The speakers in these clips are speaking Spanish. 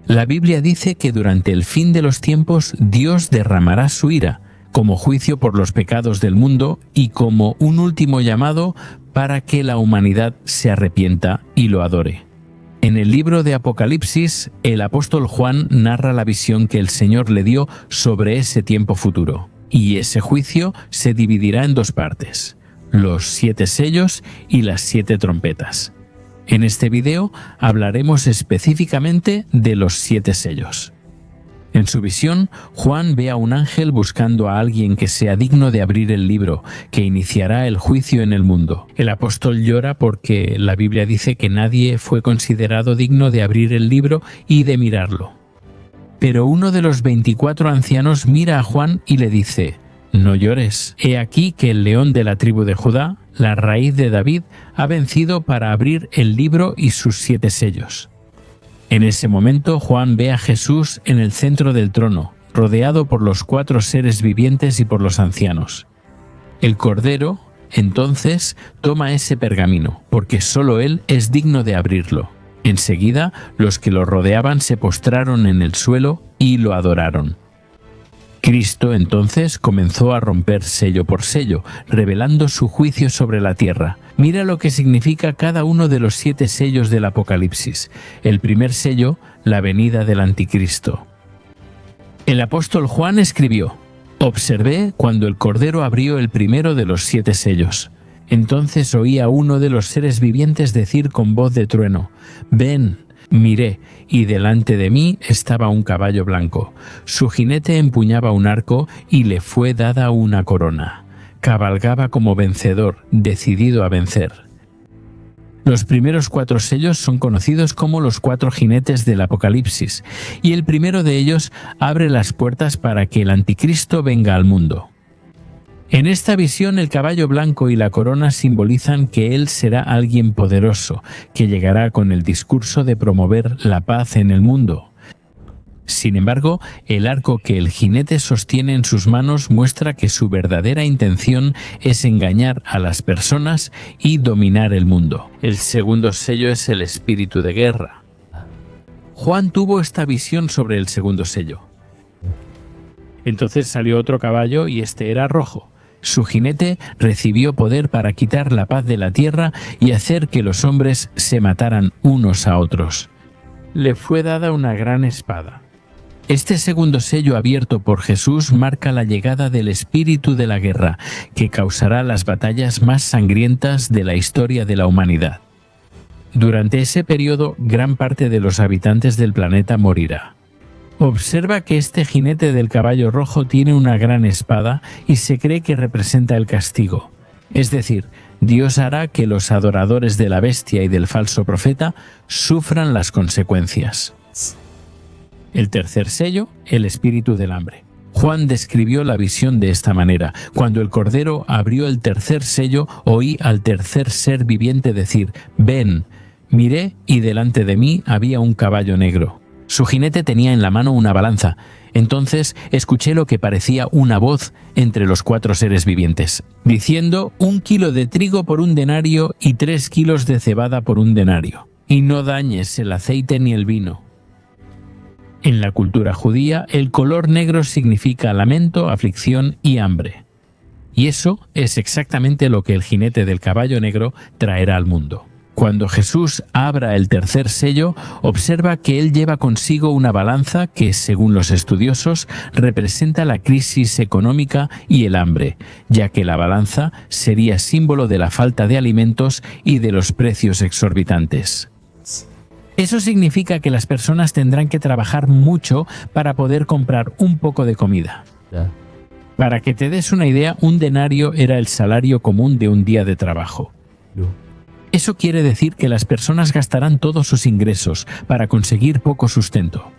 La Biblia dice que durante el fin de los tiempos Dios derramará su ira, como juicio por los pecados del mundo y como un último llamado para que la humanidad se arrepienta y lo adore. En el libro de Apocalipsis, el apóstol Juan narra la visión que el Señor le dio sobre ese tiempo futuro. Y ese juicio se dividirá en dos partes: los 7 sellos y las 7 trompetas. En este video hablaremos específicamente de los 7 sellos. En su visión, Juan ve a un ángel buscando a alguien que sea digno de abrir el libro, que iniciará el juicio en el mundo. El apóstol llora porque la Biblia dice que nadie fue considerado digno de abrir el libro y de mirarlo. Pero uno de los 24 ancianos mira a Juan y le dice: «No llores. He aquí que el león de la tribu de Judá, la raíz de David, ha vencido para abrir el libro y sus 7 sellos». En ese momento Juan ve a Jesús en el centro del trono, rodeado por los 4 seres vivientes y por los ancianos. El Cordero, entonces, toma ese pergamino, porque solo él es digno de abrirlo. Enseguida, los que lo rodeaban se postraron en el suelo y lo adoraron. Cristo entonces comenzó a romper sello por sello, revelando su juicio sobre la tierra. Mira lo que significa cada uno de los 7 sellos del Apocalipsis. El primer sello, la venida del Anticristo. El apóstol Juan escribió: «Observé cuando el Cordero abrió el primero de los 7 sellos. Entonces oí a uno de los seres vivientes decir con voz de trueno: ven». Miré, y delante de mí estaba un caballo blanco. Su jinete empuñaba un arco y le fue dada una corona. Cabalgaba como vencedor, decidido a vencer. Los primeros 4 sellos son conocidos como los 4 jinetes del Apocalipsis, y el primero de ellos abre las puertas para que el Anticristo venga al mundo. En esta visión, el caballo blanco y la corona simbolizan que él será alguien poderoso, que llegará con el discurso de promover la paz en el mundo. Sin embargo, el arco que el jinete sostiene en sus manos muestra que su verdadera intención es engañar a las personas y dominar el mundo. El segundo sello es el espíritu de guerra. Juan tuvo esta visión sobre el segundo sello. Entonces salió otro caballo y este era rojo. Su jinete recibió poder para quitar la paz de la tierra y hacer que los hombres se mataran unos a otros. Le fue dada una gran espada. Este segundo sello abierto por Jesús marca la llegada del espíritu de la guerra, que causará las batallas más sangrientas de la historia de la humanidad. Durante ese periodo, gran parte de los habitantes del planeta morirá. Observa que este jinete del caballo rojo tiene una gran espada y se cree que representa el castigo. Es decir, Dios hará que los adoradores de la bestia y del falso profeta sufran las consecuencias. El tercer sello, el espíritu del hambre. Juan describió la visión de esta manera: cuando el Cordero abrió el tercer sello, oí al tercer ser viviente decir: ven. Miré y delante de mí había un caballo negro. Su jinete tenía en la mano una balanza. Entonces escuché lo que parecía una voz entre los 4 seres vivientes, diciendo: 1 kilo de trigo por 1 denario y 3 kilos de cebada por 1 denario. Y no dañes el aceite ni el vino. En la cultura judía, el color negro significa lamento, aflicción y hambre. Y eso es exactamente lo que el jinete del caballo negro traerá al mundo. Cuando Jesús abra el tercer sello, observa que él lleva consigo una balanza que, según los estudiosos, representa la crisis económica y el hambre, ya que la balanza sería símbolo de la falta de alimentos y de los precios exorbitantes. Eso significa que las personas tendrán que trabajar mucho para poder comprar un poco de comida. Para que te des una idea, 1 denario era el salario común de un día de trabajo. Eso quiere decir que las personas gastarán todos sus ingresos para conseguir poco sustento.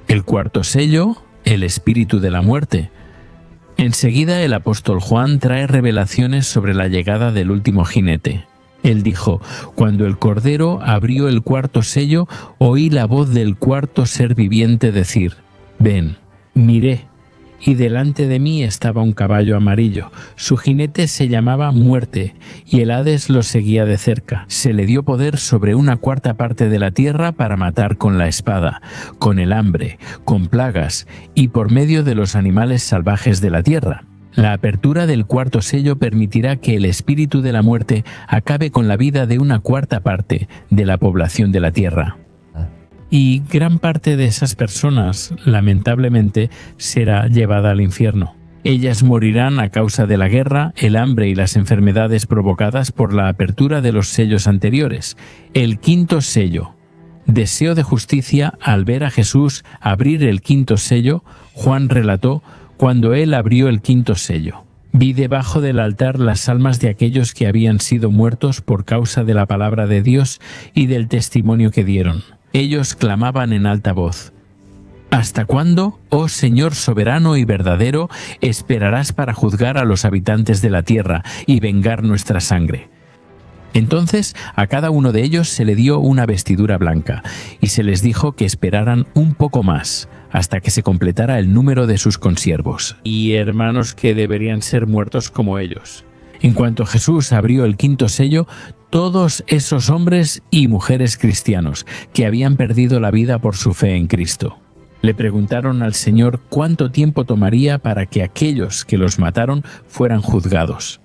El cuarto sello, el espíritu de la muerte. Enseguida el apóstol Juan trae revelaciones sobre la llegada del último jinete. Él dijo: cuando el Cordero abrió el cuarto sello, oí la voz del cuarto ser viviente decir: ven. Miré, y delante de mí estaba un caballo amarillo. Su jinete se llamaba Muerte, y el Hades lo seguía de cerca. Se le dio poder sobre una cuarta parte de la tierra para matar con la espada, con el hambre, con plagas y por medio de los animales salvajes de la tierra. La apertura del cuarto sello permitirá que el espíritu de la muerte acabe con la vida de una cuarta parte de la población de la tierra. Y gran parte de esas personas, lamentablemente, será llevada al infierno. Ellas morirán a causa de la guerra, el hambre y las enfermedades provocadas por la apertura de los sellos anteriores. El quinto sello. Deseo de justicia al ver a Jesús abrir el quinto sello, Juan relató, cuando él abrió el quinto sello. Vi debajo del altar las almas de aquellos que habían sido muertos por causa de la palabra de Dios y del testimonio que dieron. Ellos clamaban en alta voz: ¿Hasta cuándo, oh Señor soberano y verdadero, esperarás para juzgar a los habitantes de la tierra y vengar nuestra sangre? Entonces a cada uno de ellos se le dio una vestidura blanca, y se les dijo que esperaran un poco más, hasta que se completara el número de sus consiervos y hermanos que deberían ser muertos como ellos. En cuanto Jesús abrió el quinto sello, todos esos hombres y mujeres cristianos que habían perdido la vida por su fe en Cristo le preguntaron al Señor cuánto tiempo tomaría para que aquellos que los mataron fueran juzgados.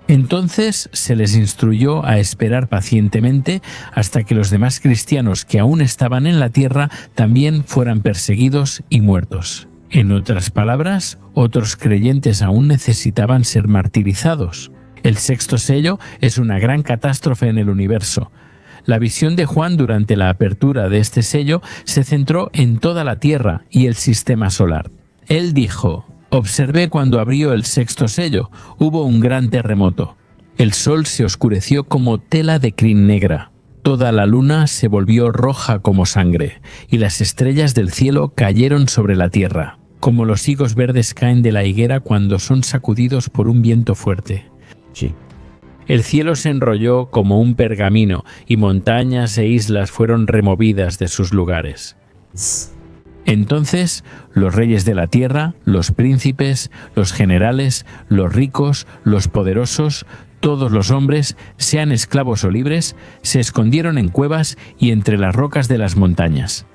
Entonces se les instruyó a esperar pacientemente hasta que los demás cristianos que aún estaban en la tierra también fueran perseguidos y muertos. En otras palabras, otros creyentes aún necesitaban ser martirizados. El sexto sello es una gran catástrofe en el universo. La visión de Juan durante la apertura de este sello se centró en toda la Tierra y el sistema solar. Él dijo: observé cuando abrió el sexto sello, hubo un gran terremoto. El sol se oscureció como tela de crin negra. Toda la luna se volvió roja como sangre, y las estrellas del cielo cayeron sobre la tierra, como los higos verdes caen de la higuera cuando son sacudidos por un viento fuerte. Sí. El cielo se enrolló como un pergamino, y montañas e islas fueron removidas de sus lugares. Entonces los reyes de la tierra, los príncipes, los generales, los ricos, los poderosos, todos los hombres, sean esclavos o libres, se escondieron en cuevas y entre las rocas de las montañas.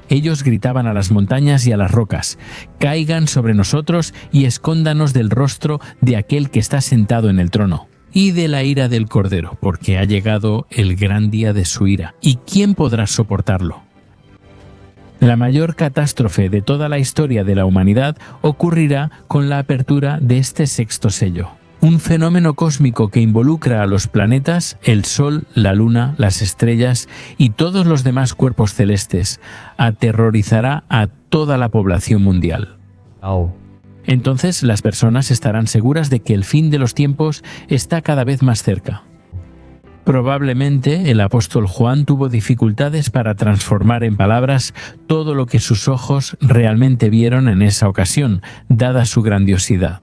Ellos gritaban a las montañas y a las rocas: «Caigan sobre nosotros y escóndanos del rostro de aquel que está sentado en el trono y de la ira del Cordero, porque ha llegado el gran día de su ira, ¿y quién podrá soportarlo?». La mayor catástrofe de toda la historia de la humanidad ocurrirá con la apertura de este sexto sello. Un fenómeno cósmico que involucra a los planetas, el Sol, la Luna, las estrellas y todos los demás cuerpos celestes, aterrorizará a toda la población mundial. Entonces las personas estarán seguras de que el fin de los tiempos está cada vez más cerca. Probablemente el apóstol Juan tuvo dificultades para transformar en palabras todo lo que sus ojos realmente vieron en esa ocasión, dada su grandiosidad.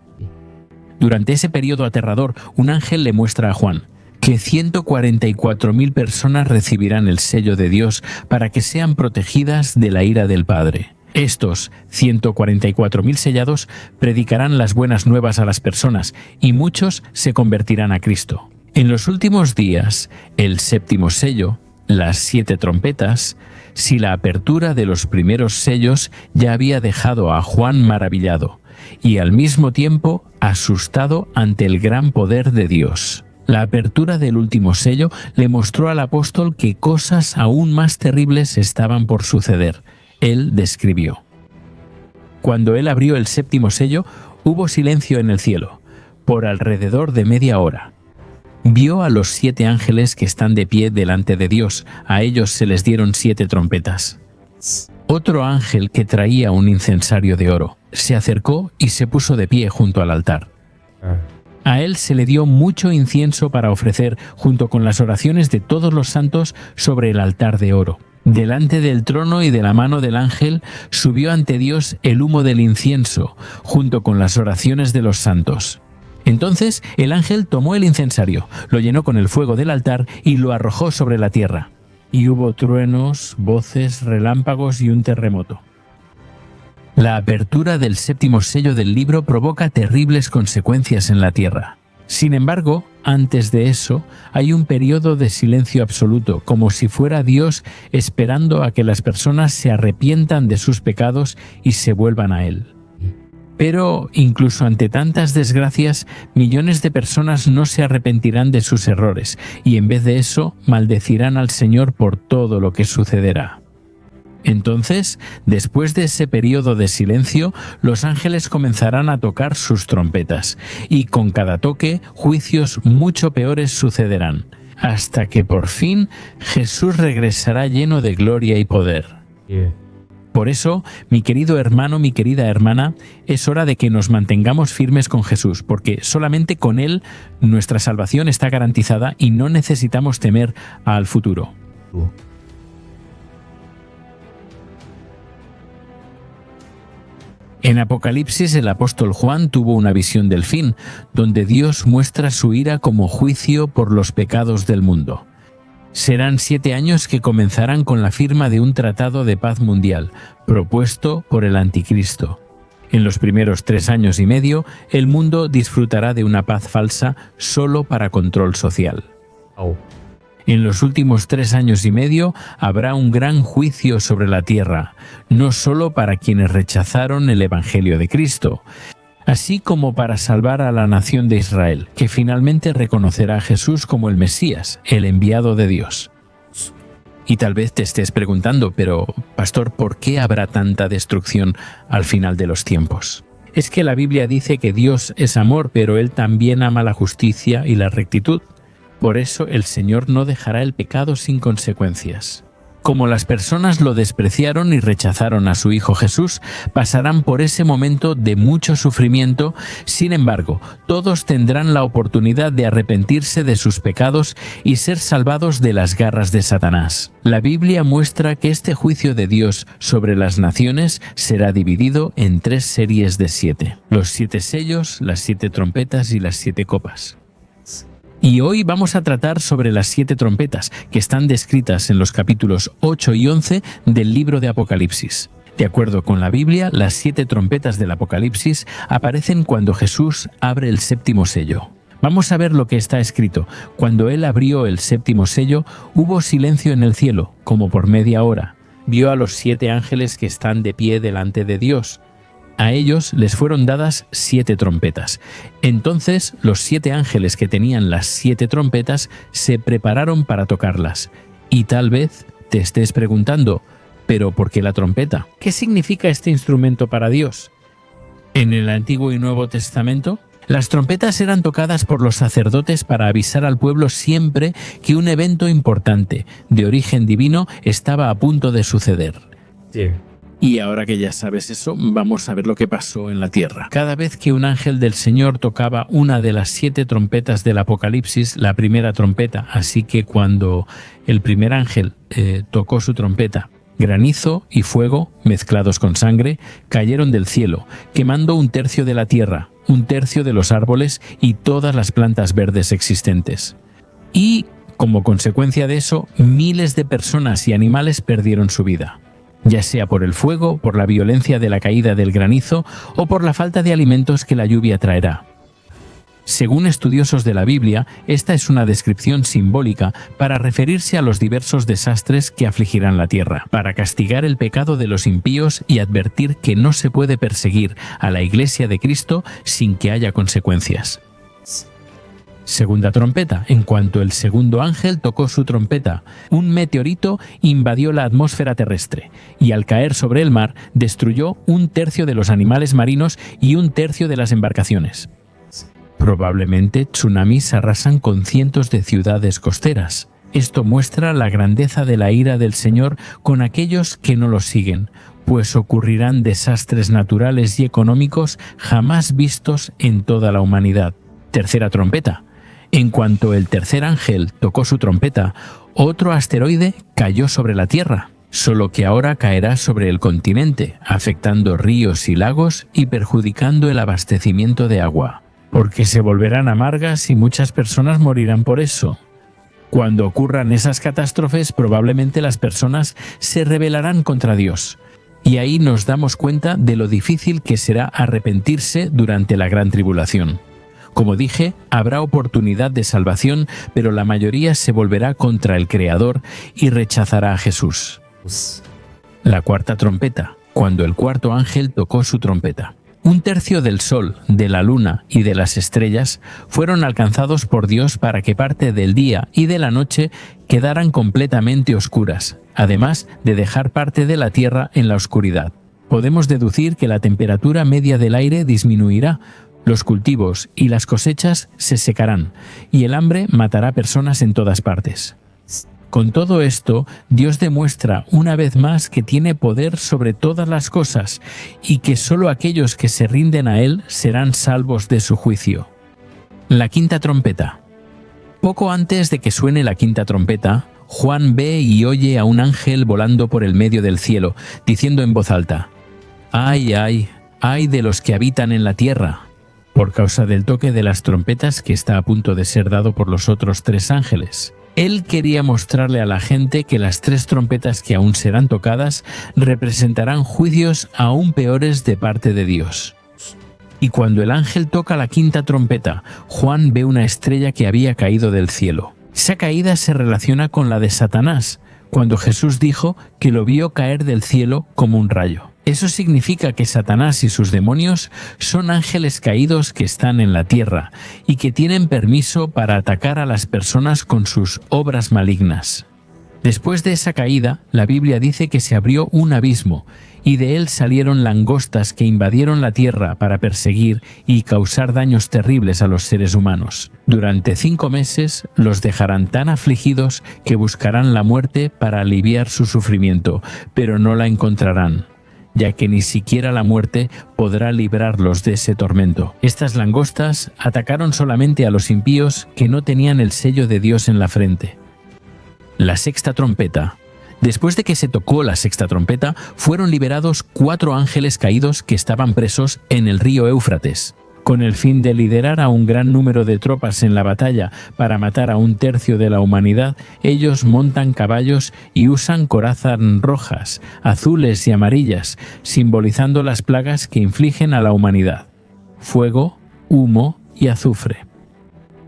Durante ese periodo aterrador, un ángel le muestra a Juan que 144.000 personas recibirán el sello de Dios para que sean protegidas de la ira del Padre. Estos 144.000 sellados predicarán las buenas nuevas a las personas y muchos se convertirán a Cristo. En los últimos días, el séptimo sello, las 7 trompetas, si la apertura de los primeros sellos ya había dejado a Juan maravillado y al mismo tiempo asustado ante el gran poder de Dios. La apertura del último sello le mostró al apóstol que cosas aún más terribles estaban por suceder. Él describió: cuando él abrió el séptimo sello, hubo silencio en el cielo, por alrededor de media hora. Vio a los 7 ángeles que están de pie delante de Dios. A ellos se les dieron 7 trompetas. Otro ángel que traía un incensario de oro se acercó y se puso de pie junto al altar. A él se le dio mucho incienso para ofrecer junto con las oraciones de todos los santos sobre el altar de oro. Delante del trono y de la mano del ángel subió ante Dios el humo del incienso, junto con las oraciones de los santos. Entonces el ángel tomó el incensario, lo llenó con el fuego del altar y lo arrojó sobre la tierra. Y hubo truenos, voces, relámpagos y un terremoto. La apertura del séptimo sello del libro provoca terribles consecuencias en la tierra. Sin embargo, antes de eso, hay un periodo de silencio absoluto, como si fuera Dios esperando a que las personas se arrepientan de sus pecados y se vuelvan a Él. Pero, incluso ante tantas desgracias, millones de personas no se arrepentirán de sus errores y en vez de eso, maldecirán al Señor por todo lo que sucederá. Entonces, después de ese periodo de silencio, los ángeles comenzarán a tocar sus trompetas, y con cada toque, juicios mucho peores sucederán, hasta que por fin Jesús regresará lleno de gloria y poder. Por eso, mi querido hermano, mi querida hermana, es hora de que nos mantengamos firmes con Jesús, porque solamente con Él nuestra salvación está garantizada y no necesitamos temer al futuro. En Apocalipsis, el apóstol Juan tuvo una visión del fin, donde Dios muestra su ira como juicio por los pecados del mundo. Serán 7 años que comenzarán con la firma de un tratado de paz mundial, propuesto por el Anticristo. En los primeros 3 años y medio, el mundo disfrutará de una paz falsa solo para control social. En los últimos 3 años y medio habrá un gran juicio sobre la tierra, no solo para quienes rechazaron el Evangelio de Cristo, así como para salvar a la nación de Israel, que finalmente reconocerá a Jesús como el Mesías, el enviado de Dios. Y tal vez te estés preguntando, pero, pastor, ¿por qué habrá tanta destrucción al final de los tiempos? Es que la Biblia dice que Dios es amor, pero Él también ama la justicia y la rectitud. Por eso el Señor no dejará el pecado sin consecuencias. Como las personas lo despreciaron y rechazaron a su Hijo Jesús, pasarán por ese momento de mucho sufrimiento. Sin embargo, todos tendrán la oportunidad de arrepentirse de sus pecados y ser salvados de las garras de Satanás. La Biblia muestra que este juicio de Dios sobre las naciones será dividido en 3 series de 7. Los 7 sellos, las 7 trompetas y las 7 copas. Y hoy vamos a tratar sobre las 7 trompetas, que están descritas en los capítulos 8 y 11 del libro de Apocalipsis. De acuerdo con la Biblia, las 7 trompetas del Apocalipsis aparecen cuando Jesús abre el séptimo sello. Vamos a ver lo que está escrito. Cuando Él abrió el séptimo sello, hubo silencio en el cielo, como por media hora. Vio a los 7 ángeles que están de pie delante de Dios. A ellos les fueron dadas 7 trompetas. Entonces los 7 ángeles que tenían las 7 trompetas se prepararon para tocarlas. Y tal vez te estés preguntando, ¿pero por qué la trompeta? ¿Qué significa este instrumento para Dios? En el Antiguo y Nuevo Testamento, las trompetas eran tocadas por los sacerdotes para avisar al pueblo siempre que un evento importante, de origen divino, estaba a punto de suceder. Sí. Y ahora que ya sabes eso, vamos a ver lo que pasó en la tierra. Cada vez que un ángel del Señor tocaba una de las 7 trompetas del Apocalipsis, la primera trompeta, así que cuando el primer ángel tocó su trompeta, granizo y fuego, mezclados con sangre, cayeron del cielo, quemando 1/3 de la tierra, 1/3 de los árboles y todas las plantas verdes existentes. Y, como consecuencia de eso, miles de personas y animales perdieron su vida, ya sea por el fuego, por la violencia de la caída del granizo o por la falta de alimentos que la lluvia traerá. Según estudiosos de la Biblia, esta es una descripción simbólica para referirse a los diversos desastres que afligirán la tierra, para castigar el pecado de los impíos y advertir que no se puede perseguir a la Iglesia de Cristo sin que haya consecuencias. Segunda trompeta. En cuanto el segundo ángel tocó su trompeta, un meteorito invadió la atmósfera terrestre y al caer sobre el mar destruyó 1/3 de los animales marinos y 1/3 de las embarcaciones. Probablemente tsunamis arrasan con cientos de ciudades costeras. Esto muestra la grandeza de la ira del Señor con aquellos que no lo siguen, pues ocurrirán desastres naturales y económicos jamás vistos en toda la humanidad. Tercera trompeta. En cuanto el tercer ángel tocó su trompeta, otro asteroide cayó sobre la Tierra, solo que ahora caerá sobre el continente, afectando ríos y lagos y perjudicando el abastecimiento de agua, porque se volverán amargas y muchas personas morirán por eso. Cuando ocurran esas catástrofes, probablemente las personas se rebelarán contra Dios. Y ahí nos damos cuenta de lo difícil que será arrepentirse durante la gran tribulación. Como dije, habrá oportunidad de salvación, pero la mayoría se volverá contra el Creador y rechazará a Jesús. La cuarta trompeta, cuando el cuarto ángel tocó su trompeta. 1/3 del sol, de la luna y de las estrellas fueron alcanzados por Dios para que parte del día y de la noche quedaran completamente oscuras, además de dejar parte de la tierra en la oscuridad. Podemos deducir que la temperatura media del aire disminuirá, los cultivos y las cosechas se secarán, y el hambre matará personas en todas partes. Con todo esto, Dios demuestra una vez más que tiene poder sobre todas las cosas y que solo aquellos que se rinden a Él serán salvos de su juicio. La quinta trompeta. Poco antes de que suene la quinta trompeta, Juan ve y oye a un ángel volando por el medio del cielo, diciendo en voz alta: «¡Ay, ay, ay de los que habitan en la tierra!», por causa del toque de las trompetas que está a punto de ser dado por los otros 3 ángeles. Él quería mostrarle a la gente que las 3 trompetas que aún serán tocadas representarán juicios aún peores de parte de Dios. Y cuando el ángel toca la quinta trompeta, Juan ve una estrella que había caído del cielo. Esa caída se relaciona con la de Satanás, cuando Jesús dijo que lo vio caer del cielo como un rayo. Eso significa que Satanás y sus demonios son ángeles caídos que están en la tierra y que tienen permiso para atacar a las personas con sus obras malignas. Después de esa caída, la Biblia dice que se abrió un abismo y de él salieron langostas que invadieron la tierra para perseguir y causar daños terribles a los seres humanos. Durante 5 meses los dejarán tan afligidos que buscarán la muerte para aliviar su sufrimiento, pero no la encontrarán, ya que ni siquiera la muerte podrá librarlos de ese tormento. Estas langostas atacaron solamente a los impíos que no tenían el sello de Dios en la frente. La sexta trompeta. Después de que se tocó la sexta trompeta, fueron liberados 4 ángeles caídos que estaban presos en el río Éufrates. Con el fin de liderar a un gran número de tropas en la batalla para matar a 1/3 de la humanidad, ellos montan caballos y usan corazas rojas, azules y amarillas, simbolizando las plagas que infligen a la humanidad: fuego, humo y azufre.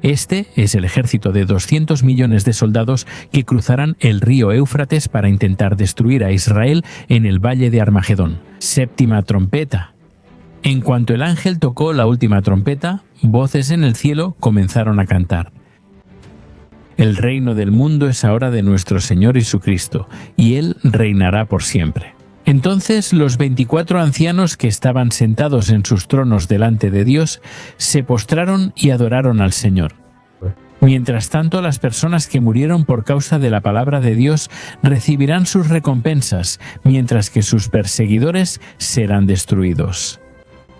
Este es el ejército de 200 millones de soldados que cruzarán el río Éufrates para intentar destruir a Israel en el valle de Armagedón. Séptima trompeta. En cuanto el ángel tocó la última trompeta, voces en el cielo comenzaron a cantar: «El reino del mundo es ahora de nuestro Señor Jesucristo, y Él reinará por siempre». Entonces los 24 ancianos que estaban sentados en sus tronos delante de Dios se postraron y adoraron al Señor. Mientras tanto, las personas que murieron por causa de la palabra de Dios recibirán sus recompensas, mientras que sus perseguidores serán destruidos.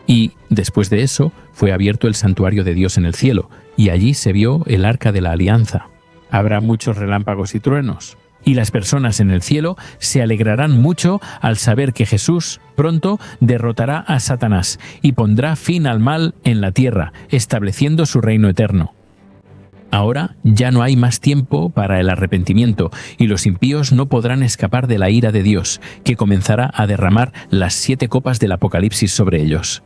Y, después de eso, fue abierto el santuario de Dios en el cielo, y allí se vio el arca de la alianza. Habrá muchos relámpagos y truenos, y las personas en el cielo se alegrarán mucho al saber que Jesús pronto derrotará a Satanás y pondrá fin al mal en la tierra, estableciendo su reino eterno. Ahora ya no hay más tiempo para el arrepentimiento, y los impíos no podrán escapar de la ira de Dios, que comenzará a derramar las 7 copas del Apocalipsis sobre ellos.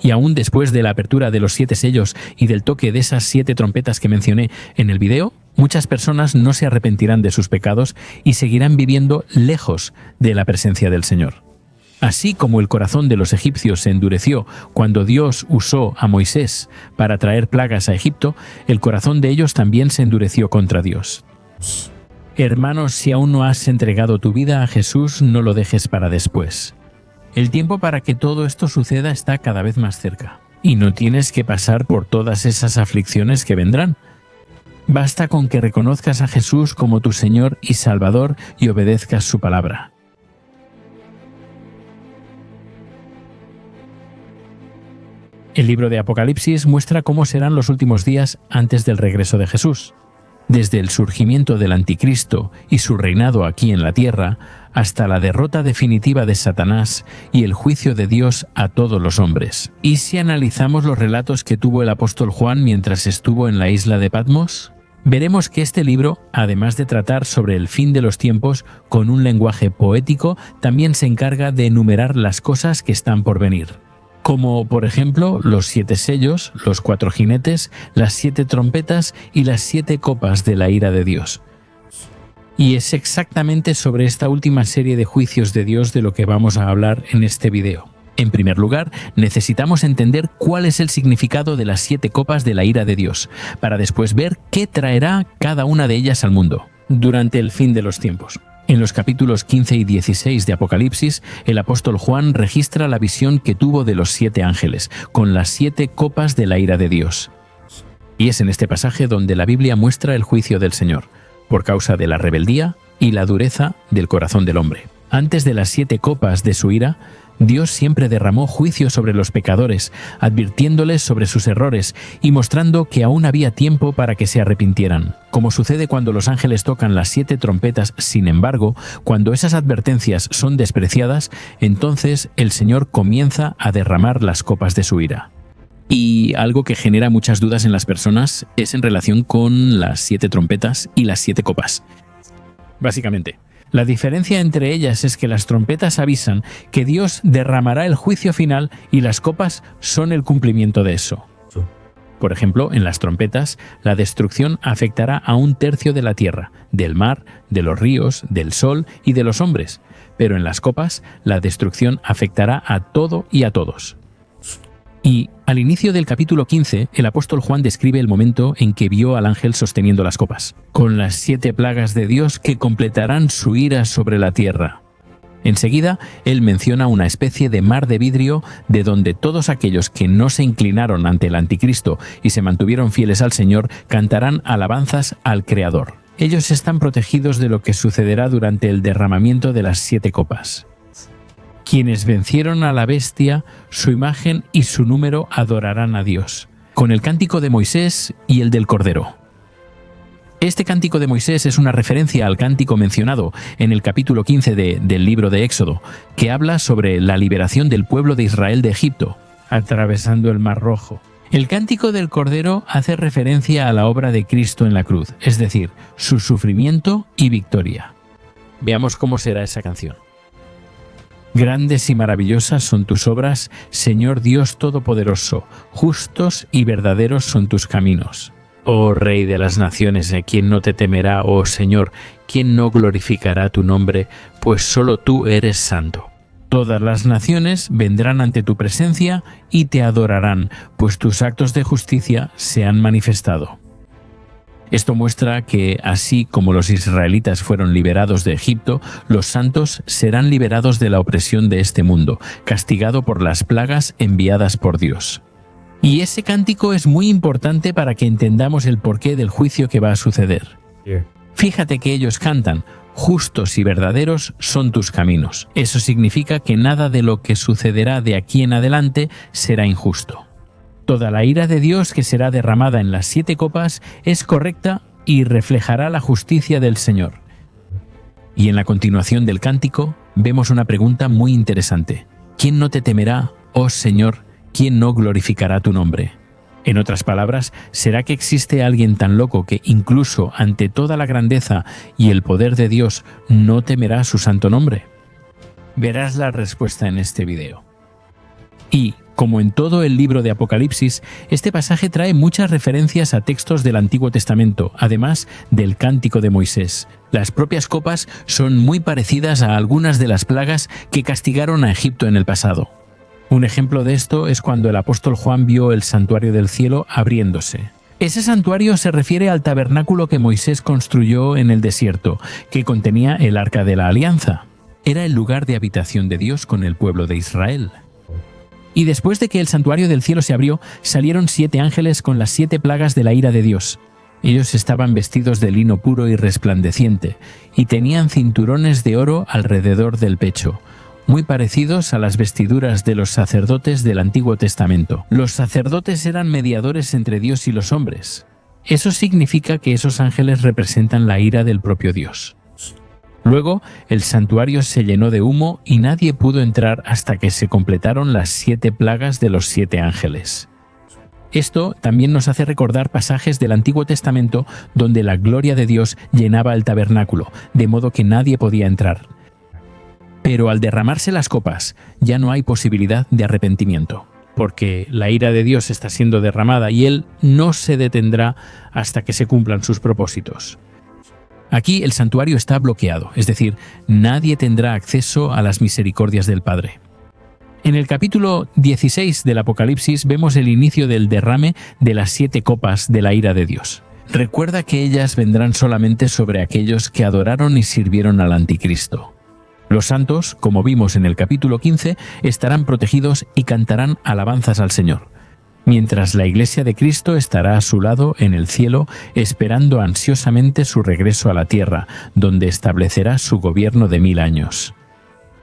Y aún después de la apertura de los 7 sellos y del toque de esas 7 trompetas que mencioné en el video, muchas personas no se arrepentirán de sus pecados y seguirán viviendo lejos de la presencia del Señor. Así como el corazón de los egipcios se endureció cuando Dios usó a Moisés para traer plagas a Egipto, el corazón de ellos también se endureció contra Dios. Hermanos, si aún no has entregado tu vida a Jesús, no lo dejes para después. El tiempo para que todo esto suceda está cada vez más cerca, y no tienes que pasar por todas esas aflicciones que vendrán. Basta con que reconozcas a Jesús como tu Señor y Salvador y obedezcas su palabra. El libro de Apocalipsis muestra cómo serán los últimos días antes del regreso de Jesús. Desde el surgimiento del Anticristo y su reinado aquí en la tierra, hasta la derrota definitiva de Satanás y el juicio de Dios a todos los hombres. ¿Y si analizamos los relatos que tuvo el apóstol Juan mientras estuvo en la isla de Patmos? Veremos que este libro, además de tratar sobre el fin de los tiempos con un lenguaje poético, también se encarga de enumerar las cosas que están por venir, como por ejemplo los 7 sellos, los 4 jinetes, las 7 trompetas y las 7 copas de la ira de Dios. Y es exactamente sobre esta última serie de juicios de Dios de lo que vamos a hablar en este video. En primer lugar, necesitamos entender cuál es el significado de las 7 copas de la ira de Dios, para después ver qué traerá cada una de ellas al mundo durante el fin de los tiempos. En los capítulos 15 y 16 de Apocalipsis, el apóstol Juan registra la visión que tuvo de los 7 ángeles, con las 7 copas de la ira de Dios. Y es en este pasaje donde la Biblia muestra el juicio del Señor, por causa de la rebeldía y la dureza del corazón del hombre. Antes de las 7 copas de su ira, Dios siempre derramó juicio sobre los pecadores, advirtiéndoles sobre sus errores y mostrando que aún había tiempo para que se arrepintieran. Como sucede cuando los ángeles tocan las 7 trompetas, sin embargo, cuando esas advertencias son despreciadas, entonces el Señor comienza a derramar las copas de su ira. Y algo que genera muchas dudas en las personas es en relación con las 7 trompetas y las 7 copas. Básicamente, la diferencia entre ellas es que las trompetas avisan que Dios derramará el juicio final y las copas son el cumplimiento de eso. Por ejemplo, en las trompetas, la destrucción afectará a 1/3 de la tierra, del mar, de los ríos, del sol y de los hombres, pero en las copas, la destrucción afectará a todo y a todos. Y al inicio del capítulo 15, el apóstol Juan describe el momento en que vio al ángel sosteniendo las copas, con las 7 plagas de Dios que completarán su ira sobre la tierra. Enseguida, él menciona una especie de mar de vidrio de donde todos aquellos que no se inclinaron ante el anticristo y se mantuvieron fieles al Señor cantarán alabanzas al Creador. Ellos están protegidos de lo que sucederá durante el derramamiento de las 7 copas. Quienes vencieron a la bestia, su imagen y su número adorarán a Dios, con el cántico de Moisés y el del Cordero. Este cántico de Moisés es una referencia al cántico mencionado en el capítulo 15 del libro de Éxodo, que habla sobre la liberación del pueblo de Israel de Egipto, atravesando el Mar Rojo. El cántico del Cordero hace referencia a la obra de Cristo en la cruz, es decir, su sufrimiento y victoria. Veamos cómo será esa canción. Grandes y maravillosas son tus obras, Señor Dios Todopoderoso, justos y verdaderos son tus caminos. Oh Rey de las naciones, ¿quién no te temerá, oh Señor? ¿Quién no glorificará tu nombre? Pues solo tú eres santo. Todas las naciones vendrán ante tu presencia y te adorarán, pues tus actos de justicia se han manifestado. Esto muestra que, así como los israelitas fueron liberados de Egipto, los santos serán liberados de la opresión de este mundo, castigado por las plagas enviadas por Dios. Y ese cántico es muy importante para que entendamos el porqué del juicio que va a suceder. Fíjate que ellos cantan, justos y verdaderos son tus caminos. Eso significa que nada de lo que sucederá de aquí en adelante será injusto. Toda la ira de Dios que será derramada en las 7 copas es correcta y reflejará la justicia del Señor. Y en la continuación del cántico vemos una pregunta muy interesante. ¿Quién no te temerá, oh Señor? ¿Quién no glorificará tu nombre? En otras palabras, ¿será que existe alguien tan loco que incluso ante toda la grandeza y el poder de Dios no temerá su santo nombre? Verás la respuesta en este video. Y, como en todo el libro de Apocalipsis, este pasaje trae muchas referencias a textos del Antiguo Testamento, además del Cántico de Moisés. Las propias copas son muy parecidas a algunas de las plagas que castigaron a Egipto en el pasado. Un ejemplo de esto es cuando el apóstol Juan vio el santuario del cielo abriéndose. Ese santuario se refiere al tabernáculo que Moisés construyó en el desierto, que contenía el Arca de la Alianza. Era el lugar de habitación de Dios con el pueblo de Israel. Y después de que el santuario del cielo se abrió, salieron 7 ángeles con las 7 plagas de la ira de Dios. Ellos estaban vestidos de lino puro y resplandeciente, y tenían cinturones de oro alrededor del pecho, muy parecidos a las vestiduras de los sacerdotes del Antiguo Testamento. Los sacerdotes eran mediadores entre Dios y los hombres. Eso significa que esos ángeles representan la ira del propio Dios. Luego, el santuario se llenó de humo y nadie pudo entrar hasta que se completaron las 7 plagas de los 7 ángeles. Esto también nos hace recordar pasajes del Antiguo Testamento donde la gloria de Dios llenaba el tabernáculo, de modo que nadie podía entrar. Pero al derramarse las copas, ya no hay posibilidad de arrepentimiento, porque la ira de Dios está siendo derramada y Él no se detendrá hasta que se cumplan sus propósitos. Aquí el santuario está bloqueado, es decir, nadie tendrá acceso a las misericordias del Padre. En el capítulo 16 del Apocalipsis vemos el inicio del derrame de las 7 copas de la ira de Dios. Recuerda que ellas vendrán solamente sobre aquellos que adoraron y sirvieron al Anticristo. Los santos, como vimos en el capítulo 15, estarán protegidos y cantarán alabanzas al Señor, mientras la Iglesia de Cristo estará a su lado en el cielo, esperando ansiosamente su regreso a la tierra, donde establecerá su gobierno de 1000 años.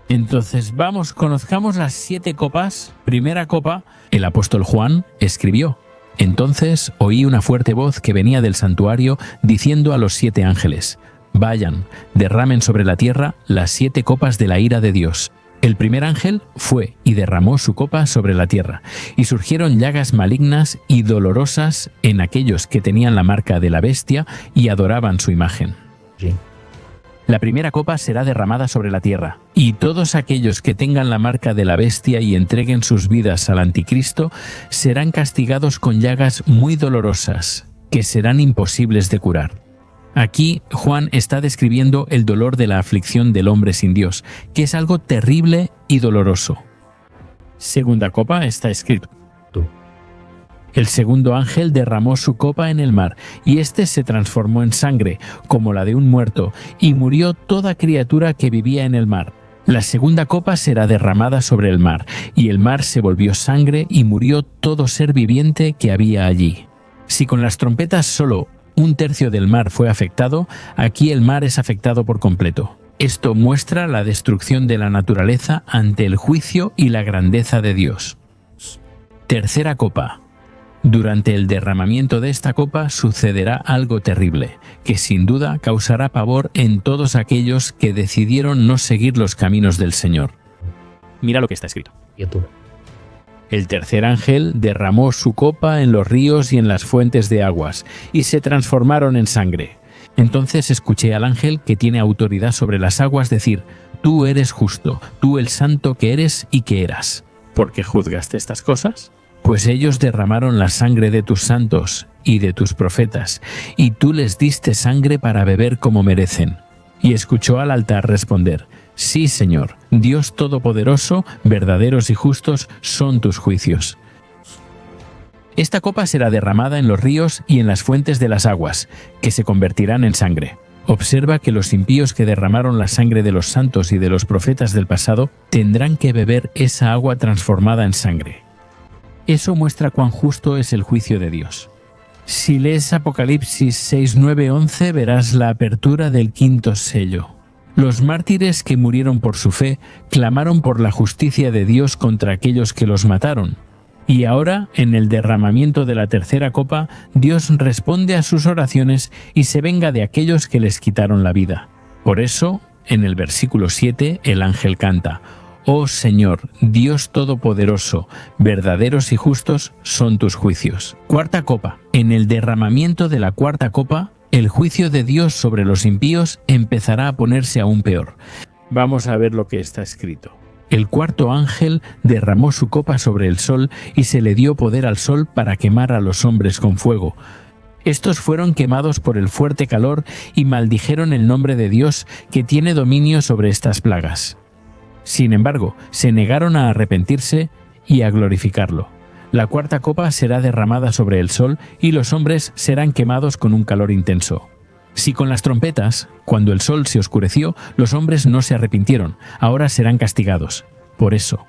Entonces, conozcamos las 7 copas. Primera copa, el apóstol Juan escribió: «Entonces oí una fuerte voz que venía del santuario diciendo a los 7 ángeles: vayan, derramen sobre la tierra las 7 copas de la ira de Dios». El primer ángel fue y derramó su copa sobre la tierra, y surgieron llagas malignas y dolorosas en aquellos que tenían la marca de la bestia y adoraban su imagen. Sí. La primera copa será derramada sobre la tierra, y todos aquellos que tengan la marca de la bestia y entreguen sus vidas al Anticristo serán castigados con llagas muy dolorosas, que serán imposibles de curar. Aquí Juan está describiendo el dolor de la aflicción del hombre sin Dios, que es algo terrible y doloroso. Segunda copa está escrito: el segundo ángel derramó su copa en el mar, y éste se transformó en sangre, como la de un muerto, y murió toda criatura que vivía en el mar. La segunda copa será derramada sobre el mar, y el mar se volvió sangre, y murió todo ser viviente que había allí. Si con las trompetas solo 1/3 del mar fue afectado, aquí el mar es afectado por completo. Esto muestra la destrucción de la naturaleza ante el juicio y la grandeza de Dios. Tercera copa. Durante el derramamiento de esta copa sucederá algo terrible, que sin duda causará pavor en todos aquellos que decidieron no seguir los caminos del Señor. Mira lo que está escrito. El tercer ángel derramó su copa en los ríos y en las fuentes de aguas, y se transformaron en sangre. Entonces escuché al ángel que tiene autoridad sobre las aguas decir: «Tú eres justo, tú el santo que eres y que eras. ¿Por qué juzgaste estas cosas? Pues ellos derramaron la sangre de tus santos y de tus profetas, y tú les diste sangre para beber como merecen». Y escuchó al altar responder: «Sí, Señor, Dios Todopoderoso, verdaderos y justos son tus juicios». Esta copa será derramada en los ríos y en las fuentes de las aguas, que se convertirán en sangre. Observa que los impíos que derramaron la sangre de los santos y de los profetas del pasado tendrán que beber esa agua transformada en sangre. Eso muestra cuán justo es el juicio de Dios. Si lees Apocalipsis 6, 9, 11, verás la apertura del 5º sello. Los mártires que murieron por su fe clamaron por la justicia de Dios contra aquellos que los mataron. Y ahora, en el derramamiento de la tercera copa, Dios responde a sus oraciones y se venga de aquellos que les quitaron la vida. Por eso, en el versículo 7, el ángel canta: «Oh Señor, Dios Todopoderoso, verdaderos y justos son tus juicios». Cuarta copa. En el derramamiento de la cuarta copa, el juicio de Dios sobre los impíos empezará a ponerse aún peor. Vamos a ver lo que está escrito. El cuarto ángel derramó su copa sobre el sol y se le dio poder al sol para quemar a los hombres con fuego. Estos fueron quemados por el fuerte calor y maldijeron el nombre de Dios, que tiene dominio sobre estas plagas. Sin embargo, se negaron a arrepentirse y a glorificarlo. La cuarta copa será derramada sobre el sol y los hombres serán quemados con un calor intenso. Si con las trompetas, cuando el sol se oscureció, los hombres no se arrepintieron, ahora serán castigados. Por eso,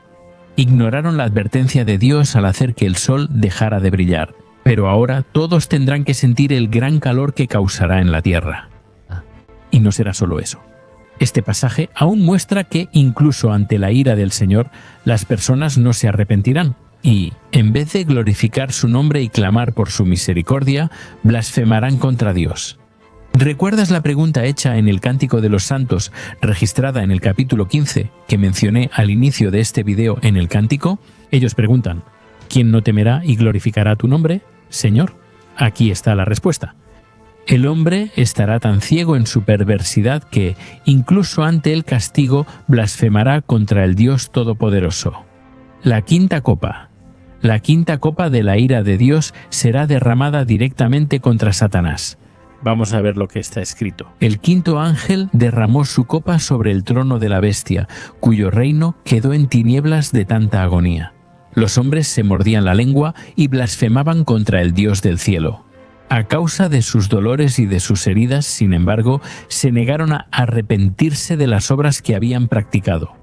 ignoraron la advertencia de Dios al hacer que el sol dejara de brillar. Pero ahora todos tendrán que sentir el gran calor que causará en la tierra. Y no será solo eso. Este pasaje aún muestra que incluso ante la ira del Señor, las personas no se arrepentirán. Y, en vez de glorificar su nombre y clamar por su misericordia, blasfemarán contra Dios. ¿Recuerdas la pregunta hecha en el Cántico de los Santos, registrada en el capítulo 15, que mencioné al inicio de este video en el Cántico? Ellos preguntan: ¿Quién no temerá y glorificará tu nombre, Señor? Aquí está la respuesta. El hombre estará tan ciego en su perversidad que, incluso ante el castigo, blasfemará contra el Dios Todopoderoso. La quinta copa. La quinta copa de la ira de Dios será derramada directamente contra Satanás. Vamos a ver lo que está escrito. El quinto ángel derramó su copa sobre el trono de la bestia, cuyo reino quedó en tinieblas de tanta agonía. Los hombres se mordían la lengua y blasfemaban contra el Dios del cielo. A causa de sus dolores y de sus heridas, sin embargo, se negaron a arrepentirse de las obras que habían practicado.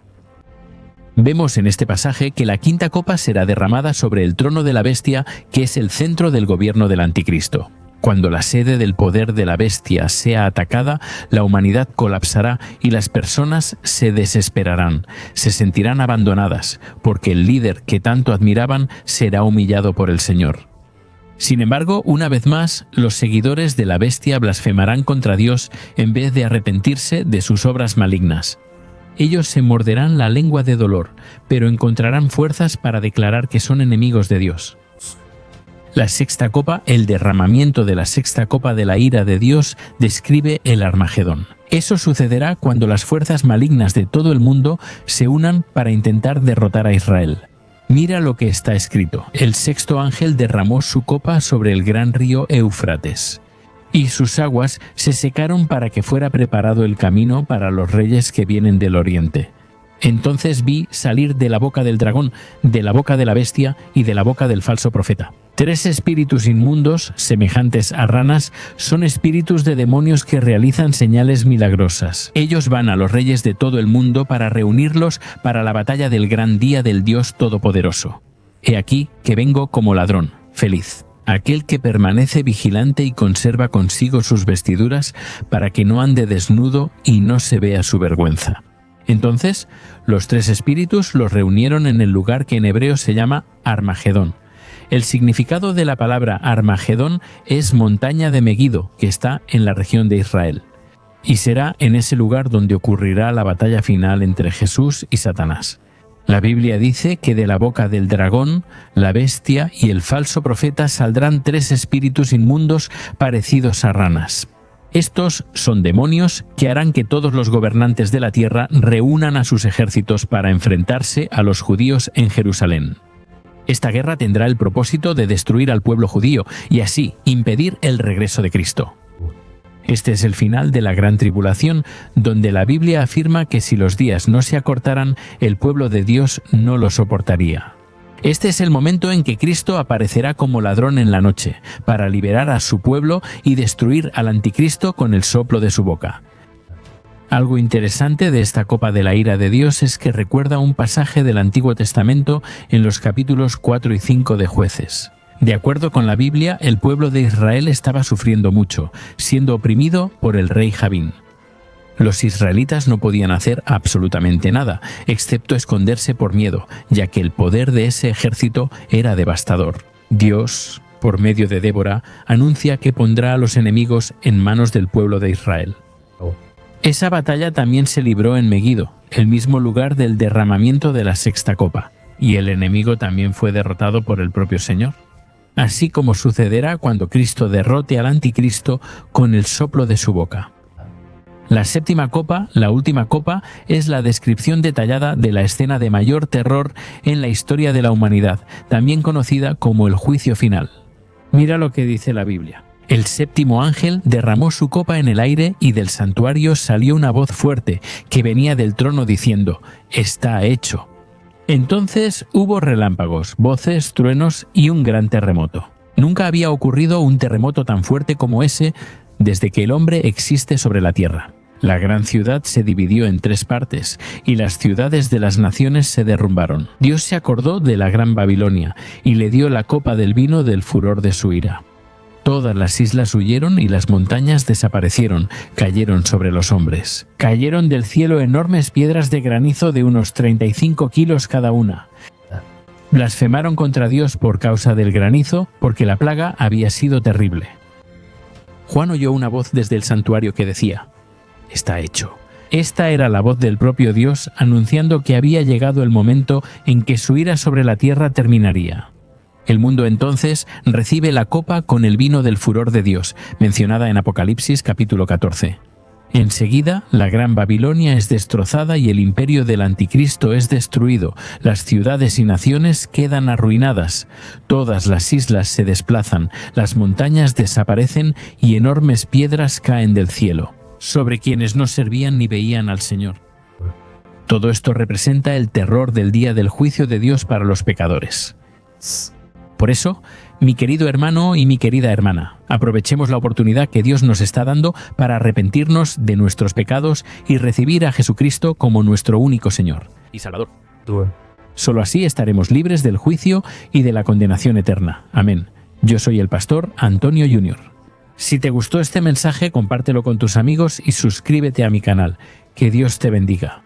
Vemos en este pasaje que la quinta copa será derramada sobre el trono de la bestia, que es el centro del gobierno del anticristo. Cuando la sede del poder de la bestia sea atacada, la humanidad colapsará y las personas se desesperarán, se sentirán abandonadas, porque el líder que tanto admiraban será humillado por el Señor. Sin embargo, una vez más, los seguidores de la bestia blasfemarán contra Dios en vez de arrepentirse de sus obras malignas. Ellos se morderán la lengua de dolor, pero encontrarán fuerzas para declarar que son enemigos de Dios. La sexta copa, el derramamiento de la sexta copa de la ira de Dios, describe el Armagedón. Eso sucederá cuando las fuerzas malignas de todo el mundo se unan para intentar derrotar a Israel. Mira lo que está escrito. El sexto ángel derramó su copa sobre el gran río Éufrates, y sus aguas se secaron para que fuera preparado el camino para los reyes que vienen del oriente. Entonces vi salir de la boca del dragón, de la boca de la bestia y de la boca del falso profeta. 3 espíritus inmundos, semejantes a ranas, son espíritus de demonios que realizan señales milagrosas. Ellos van a los reyes de todo el mundo para reunirlos para la batalla del gran día del Dios Todopoderoso. He aquí que vengo como ladrón, feliz. Aquel que permanece vigilante y conserva consigo sus vestiduras para que no ande desnudo y no se vea su vergüenza. Entonces, los 3 espíritus los reunieron en el lugar que en hebreo se llama Armagedón. El significado de la palabra Armagedón es montaña de Meguido, que está en la región de Israel. Y será en ese lugar donde ocurrirá la batalla final entre Jesús y Satanás. La Biblia dice que de la boca del dragón, la bestia y el falso profeta saldrán 3 espíritus inmundos parecidos a ranas. Estos son demonios que harán que todos los gobernantes de la tierra reúnan a sus ejércitos para enfrentarse a los judíos en Jerusalén. Esta guerra tendrá el propósito de destruir al pueblo judío y así impedir el regreso de Cristo. Este es el final de la gran tribulación, donde la Biblia afirma que si los días no se acortaran, el pueblo de Dios no lo soportaría. Este es el momento en que Cristo aparecerá como ladrón en la noche, para liberar a su pueblo y destruir al anticristo con el soplo de su boca. Algo interesante de esta copa de la ira de Dios es que recuerda un pasaje del Antiguo Testamento en los capítulos 4 y 5 de Jueces. De acuerdo con la Biblia, el pueblo de Israel estaba sufriendo mucho, siendo oprimido por el rey Javín. Los israelitas no podían hacer absolutamente nada, excepto esconderse por miedo, ya que el poder de ese ejército era devastador. Dios, por medio de Débora, anuncia que pondrá a los enemigos en manos del pueblo de Israel. Esa batalla también se libró en Meguido, el mismo lugar del derramamiento de la sexta copa, y el enemigo también fue derrotado por el propio Señor. Así como sucederá cuando Cristo derrote al anticristo con el soplo de su boca. La séptima copa, la última copa, es la descripción detallada de la escena de mayor terror en la historia de la humanidad, también conocida como el juicio final. Mira lo que dice la Biblia. El séptimo ángel derramó su copa en el aire y del santuario salió una voz fuerte que venía del trono diciendo: «Está hecho». Entonces hubo relámpagos, voces, truenos y un gran terremoto. Nunca había ocurrido un terremoto tan fuerte como ese desde que el hombre existe sobre la tierra. La gran ciudad se dividió en 3 partes y las ciudades de las naciones se derrumbaron. Dios se acordó de la gran Babilonia y le dio la copa del vino del furor de su ira. Todas las islas huyeron y las montañas desaparecieron, cayeron sobre los hombres. Cayeron del cielo enormes piedras de granizo de unos 35 kilos cada una. Blasfemaron contra Dios por causa del granizo, porque la plaga había sido terrible. Juan oyó una voz desde el santuario que decía: «Está hecho». Esta era la voz del propio Dios anunciando que había llegado el momento en que su ira sobre la tierra terminaría. El mundo entonces recibe la copa con el vino del furor de Dios, mencionada en Apocalipsis capítulo 14. Enseguida, la gran Babilonia es destrozada y el imperio del Anticristo es destruido. Las ciudades y naciones quedan arruinadas. Todas las islas se desplazan, las montañas desaparecen y enormes piedras caen del cielo, sobre quienes no servían ni veían al Señor. Todo esto representa el terror del día del juicio de Dios para los pecadores. Por eso, mi querido hermano y mi querida hermana, aprovechemos la oportunidad que Dios nos está dando para arrepentirnos de nuestros pecados y recibir a Jesucristo como nuestro único Señor y Salvador. Solo así estaremos libres del juicio y de la condenación eterna. Amén. Yo soy el pastor Antonio Jr. Si te gustó este mensaje, compártelo con tus amigos y suscríbete a mi canal. Que Dios te bendiga.